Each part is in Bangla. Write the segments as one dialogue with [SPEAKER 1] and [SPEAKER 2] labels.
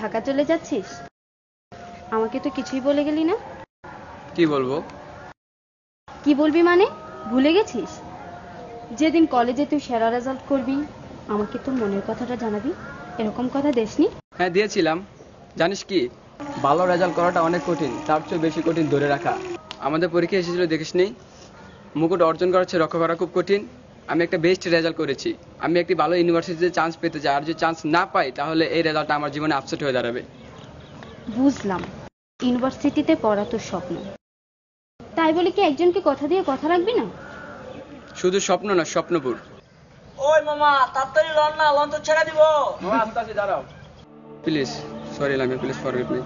[SPEAKER 1] ঢাকা চলে যাচ্ছিস? আমাকে তো কিছুই বলে গেলি না।
[SPEAKER 2] কি বলবো?
[SPEAKER 1] কি বলবি মানে? ভুলে গেছিস যেদিন কলেজে তুই সেরা রেজাল্ট করবি আমাকে তোর মনের কথাটা জানাবি? এরকম কথা দেসনি?
[SPEAKER 2] হ্যাঁ দিয়েছিলাম। জানিস কি, ভালো রেজাল্ট করাটা অনেক কঠিন, তার চেয়ে বেশি কঠিন ধরে রাখা। আমাদের পরীক্ষা এসেছিল দেখিসনি? মুকুট অর্জন করার চেয়ে রক্ষা করা খুব কঠিন। আমি একটা বেস্ট রেজাল্ট করেছি। আমি একটি ভালো ইউনিভার্সিটিতে চান্স পেতে চাই, আর যদি চান্স না পাই তাহলে এই রেজাল্টটা আমার জীবনে আপসেট হয়ে দাঁড়াবে।
[SPEAKER 1] বুঝলাম, ইউনিভার্সিটিতে পড়া তোর স্বপ্ন, তাই বলে কি একজনকে কথা দিয়ে কথা রাখবি না?
[SPEAKER 2] শুধু স্বপ্ন না, স্বপ্নপুর।
[SPEAKER 3] ওই মামা তাড়াতাড়ি লন না, লন তো ছেড়ে দিব।
[SPEAKER 2] আস্তে দাঁড়াও please. Sorry Lamia, please forget me.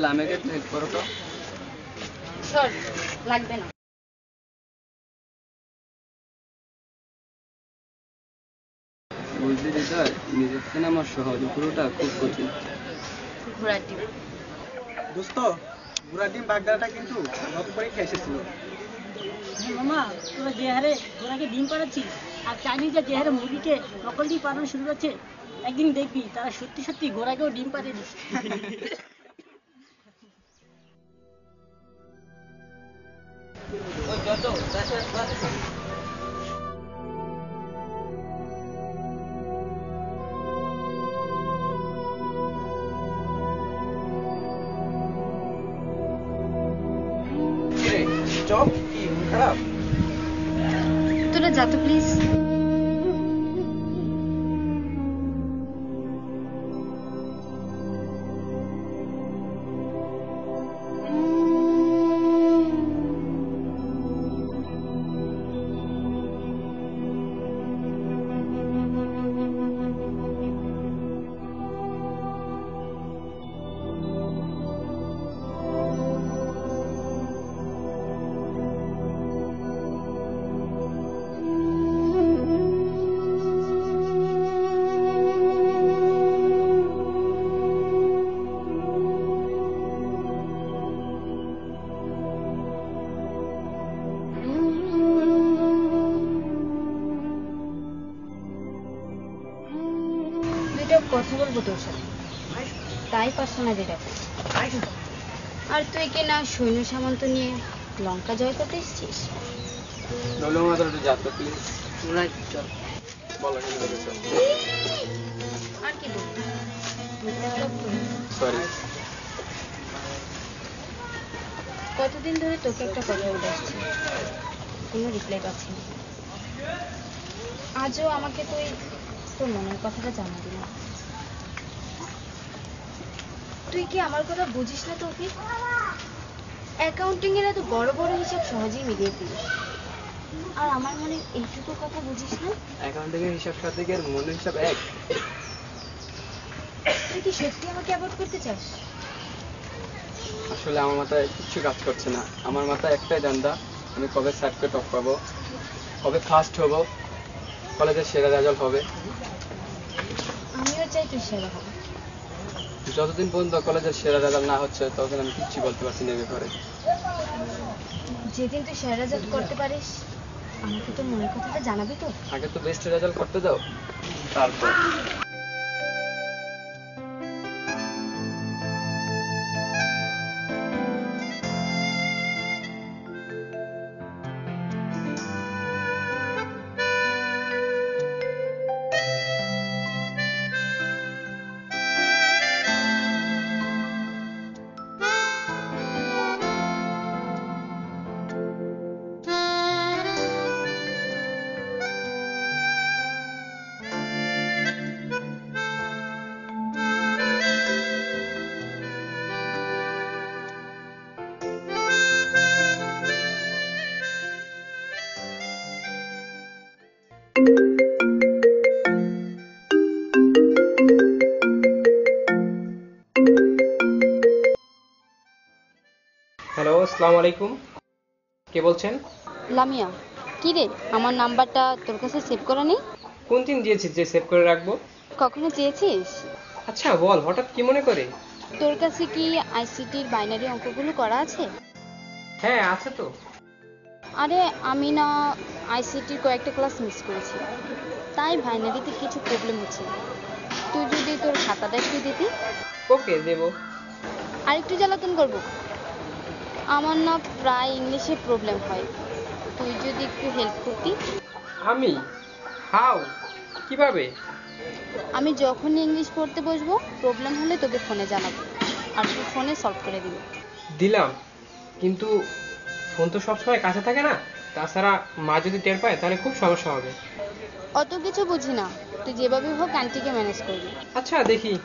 [SPEAKER 2] লামিয়াকে একটু হেল্প করো তো।
[SPEAKER 1] সর, লাগবে না।
[SPEAKER 2] বুঝলি হৃদয়, নিজের থেকে আমার সহজ, পুরোটা খুব কঠিন।
[SPEAKER 1] ঘোড়ার ডিম।
[SPEAKER 4] দোস্ত, ঘোড়ার ডিম বাগদাটা কিন্তু গত পরীক্ষা এসেছিল।
[SPEAKER 3] মামা তোরা যে হারে ঘোড়াকে ডিম পাড়াচ্ছিস, আর চাইনিজরা যে হারে মুরগিকে নকল ডিম পাড়ানো শুরু করছে, একদিন দেখবি তারা সত্যি সত্যি ঘোড়াকেও ডিম পাড়িয়ে দিচ্ছে।
[SPEAKER 4] খারাপ
[SPEAKER 1] তোরা যা তো প্লিজ। কথা বলবো তোর সাথে, তাই পার্সোনালি ডাকা। আর তুই কি না সৈন্য সামন্ত নিয়ে লঙ্কা জয় করতে এসেছিস? আর কি বলবো, কতদিন ধরে তোকে একটা কথা বলে আসছি, কোনো রিপ্লাই পাচ্ছি না। আজও আমাকে তুই তোর মনের কথাটা জানাবি না। তুই কি আমার কথা বুঝিস না? তোকে অ্যাকাউন্টিং এর এত বড় বড় হিসাব সহজেই মিলিয়ে দিস, আর আমার মনে এইটুকু কথা বুঝিস না।
[SPEAKER 2] অ্যাকাউন্টিং এর হিসাব সাথে কি মনের হিসাব এক?
[SPEAKER 1] তুই কি সত্যি আমাকে অ্যাভয়েড করতে চাস?
[SPEAKER 2] আসলে আমার মাথায় কিচ্ছু কাজ করছে না। আমার মাথায় একটাই ধান্দা, আমি কবে স্যারকে টপ পাবো। হবে ফার্স্ট হব, কলেজের সেরা রেজাল্ট হবে।
[SPEAKER 1] আমিও চাই তুই সেরা হবে।
[SPEAKER 2] যতদিন পর্যন্ত কলেজের সেরা রেজাল্ট না হচ্ছে ততদিন আমি কিচ্ছু বলতে পারছি না এ ব্যাপারে।
[SPEAKER 1] যেদিন তুই সেরা রেজাল্ট করতে পারিস আমাকে তোর মনের কথাটা জানাবি তো?
[SPEAKER 2] আগে তো বেস্ট রেজাল্ট করতে দাও, তারপর।
[SPEAKER 5] হ্যালো, আসসালামু আলাইকুম। কে বলছেন?
[SPEAKER 1] লামিয়া। কি রে, আমার নাম্বারটা তোর কাছে সেভ করা নেই?
[SPEAKER 5] কোন দিন দিয়েছিস যে সেভ করে রাখবো?
[SPEAKER 1] কখনো চেয়েছিস?
[SPEAKER 5] আচ্ছা বল, হঠাৎ কি মনে করে?
[SPEAKER 1] তোর কাছে কি আইসিটির বাইনারি অঙ্কগুলো করা আছে?
[SPEAKER 5] হ্যাঁ আছে তো।
[SPEAKER 1] আরে আমি না আইসিটির কয়েকটা ক্লাস মিস করেছি, তাই বাইনারিতে কিছু প্রবলেম হচ্ছে। তুই যদি তোর খাতাটা একটু দিতি।
[SPEAKER 5] ওকে, দেবো।
[SPEAKER 1] আরেকটু জ্বালাতন করবো? আমার না প্রায় ইংলিশে প্রবলেম হয়, তুই যদি একটু হেল্প করতি।
[SPEAKER 5] আমি? হাউ? কিভাবে?
[SPEAKER 1] আমি যখনই ইংলিশ পড়তে বসবো প্রবলেম হলে তোকে ফোনে জানাবো, আর তুই ফোনে সলভ করে দিবি।
[SPEAKER 5] দিলাম, কিন্তু ফোন তো সবসময় কাছে থাকে না, তাছাড়া মা যদি টের পায় তাহলে খুব সমস্যা হবে।
[SPEAKER 1] অত কিছু বুঝি না, তুই যেভাবে হোক আন্টিকে ম্যানেজ করবি।
[SPEAKER 5] আচ্ছা দেখি।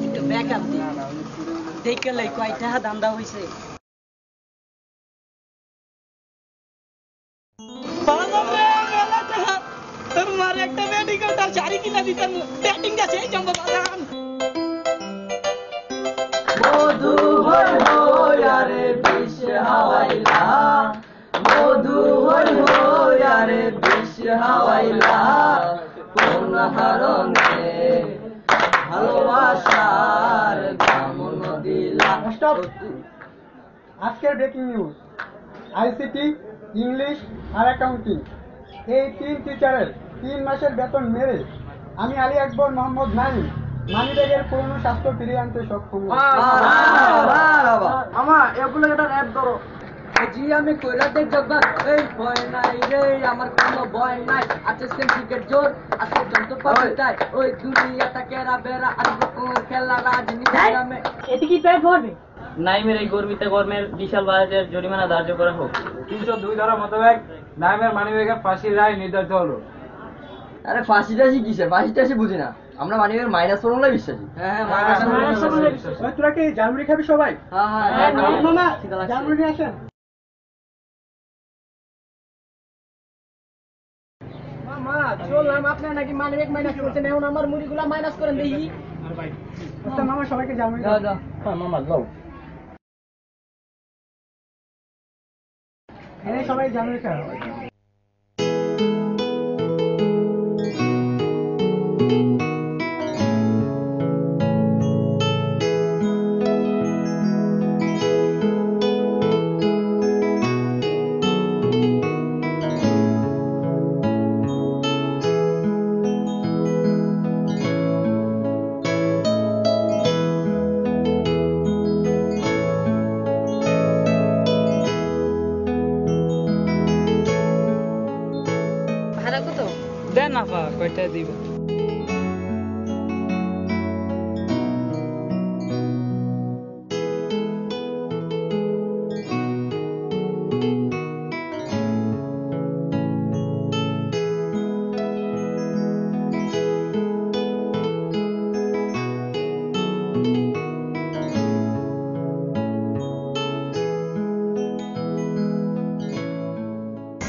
[SPEAKER 3] একটু ব্যাক আপ দি, দেখে লাই কয়টা দান্দা হইছে। তোমার একটা মেডিকেল তার শাড়ি কিনা দিতেন, ব্যাটিং আছে এই জম্বা বাদাম। মধু হই হই আরে বিষ হাওয়াইলা, মধু হই হই আরে বিষ হাওয়াইলা, কোন হারনে ভালোবাসার গামন দিলা।
[SPEAKER 4] স্টপ। আজকের ব্রেকিং নিউজ, আইসিটি, ইংলিশ আর অ্যাকাউন্টিং এই 3 টিচারের 3 মাসের বেতন মেরে আমি আলী আকবর মোহাম্মদ নাইম মানিব্যাগের পুরনো স্বাস্থ্য ফিরিয়ে আনতে সক্ষম হয়েছি।
[SPEAKER 3] আমা এগুলো একটা র‍্যাপ করো। জি আমি কইরা দেখ জগৎ, এই ভয় নাই রে আমার কোনো ভয় নাই, আছে সিন্ডিকেট জোর, আছে যন্ত্রপাতি তাই ওই দুনিয়াটা কেরা বেরা আর কোন খেলা রাজনীতি নামে। এতে কি পেট ভরবে?
[SPEAKER 6] নাইমের এই গর্মের বিশাল বাজেটের জরিমানা ধার্য করা হোক।
[SPEAKER 7] 302 ধারা মোতাবেক নাইমের মানিব্যাগের ফাঁসির রায় নির্ধারিত হলো।
[SPEAKER 6] আরে ফাঁসি টাসি কিসের? ফাঁসি টাসি বুঝি না, আমরা মানিব্যাগের মাইনাস ফর্মুলায় বিশ্বাসী।
[SPEAKER 3] হ্যাঁ
[SPEAKER 4] ওই তোরা কি জালমুড়ি খাবি সবাই?
[SPEAKER 3] হ্যাঁ
[SPEAKER 4] মামা জালমুড়ি নিয়ে আসেন।
[SPEAKER 3] মামা চললাম, আপনারা নাকি মানিব্যাগ মাইনাস করছেন, এখন আমার মুড়িগুলা মাইনাস করেন দেখি।
[SPEAKER 4] আচ্ছা মামা সবাইকে জালমুড়ি
[SPEAKER 3] দাও দাও।
[SPEAKER 7] মামা যাও।
[SPEAKER 4] এনে সবাই জালমুড়ি খায়।
[SPEAKER 1] ভাড়া কত?
[SPEAKER 7] দেন আপা কয়টা দিব।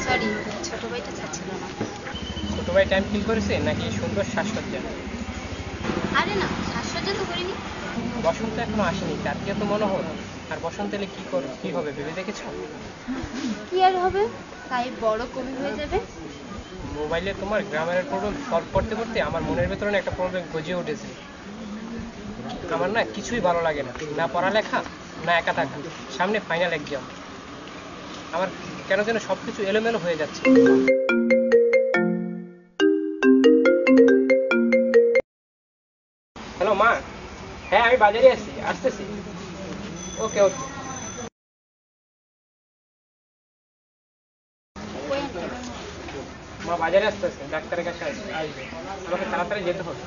[SPEAKER 1] সরি, ছোট ভাইটা চাচ্ছিল না।
[SPEAKER 5] ছোট ভাই টাইম ফিল করেছে নাকি সুন্দর সাজসজ্জা?
[SPEAKER 1] আরে না, সাজসজ্জা তো করিনি।
[SPEAKER 5] বসন্ত এখনো আসেনি, তার কি এত মনোহর? আর বসন্ত এলে কি হবে ভেবে দেখেছো?
[SPEAKER 1] কি আর হবে, তাই বড় কবি হয়ে যাবে।
[SPEAKER 5] মোবাইলে তোমার গ্রামারের প্রবলেম সলভ করতে করতে আমার মনের ভেতরে না একটা প্রবলেম গজিয়ে উঠেছে। আমার না কিছুই ভালো লাগে না, না পড়ালেখা না একা থাকা, সামনে ফাইনাল এক্সাম। আমার কেন যেন সবকিছু এলোমেলো হয়ে যাচ্ছে। হ্যালো মা, হ্যাঁ আমি বাজারে আসতেছি। ওকে ওকে। মা বাজারে আসতেছে, ডাক্তারের কাছে আসবে, আমাকে তাড়াতাড়ি যেতে হবে।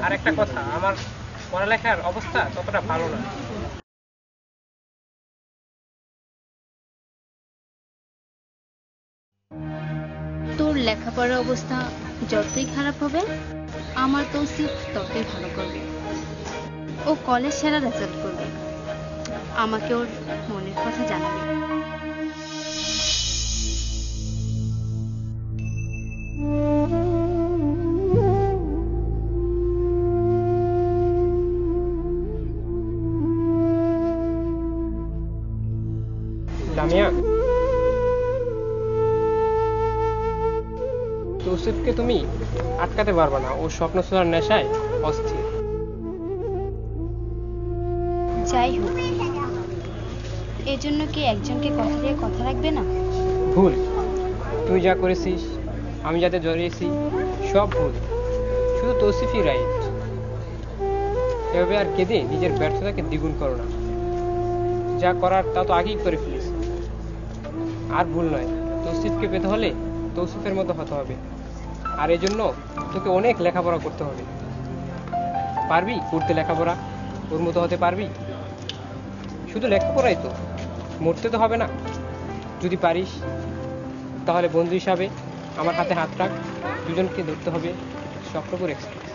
[SPEAKER 5] আর একটা কথা, আমার পড়ালেখার অবস্থা ততটা ভালো না।
[SPEAKER 1] তোর লেখাপড়ার অবস্থা যতই খারাপ হবে, আমার তৌসিফ ততই ভালো করবে। ও কলেজ সেরা রেজাল্ট করবে, আমাকে ওর মনের কথা জানাবে।
[SPEAKER 5] লামিয়া, তৌসিফকে তুমি আটকাতে পারবে না, ও স্বপ্ন ছোঁয়ার নেশায় অস্থির।
[SPEAKER 1] যাই হোক, এজন্য কি একজনকে কথা দিয়ে কথা রাখবে না?
[SPEAKER 5] ভুল। তুই যা করেছিস, আমি যাতে জড়িয়েছি, সব ভুল। শুধু তৌসিফই রাইট। এভাবে আর কেঁদে নিজের ব্যর্থতাকে দ্বিগুণ করো না। যা করার তা তো আগেই করে ফেলিস। আর ভুল নয়, তৌসিফকে পেতে হলে তৌসিফের মতো হতে হবে। আর এজন্য তোকে অনেক লেখাপড়া করতে হবে। পারবি করতে লেখাপড়া? ওর মতো হতে পারবি? শুধু লেখাপড়াই তো, মরতে তো হবে না। যদি পারিস তাহলে বন্ধু হিসাবে আমার হাতে হাত রাখ, দুজনকে ধরতে হবে স্বপ্নপুর এক্সপ্রেস।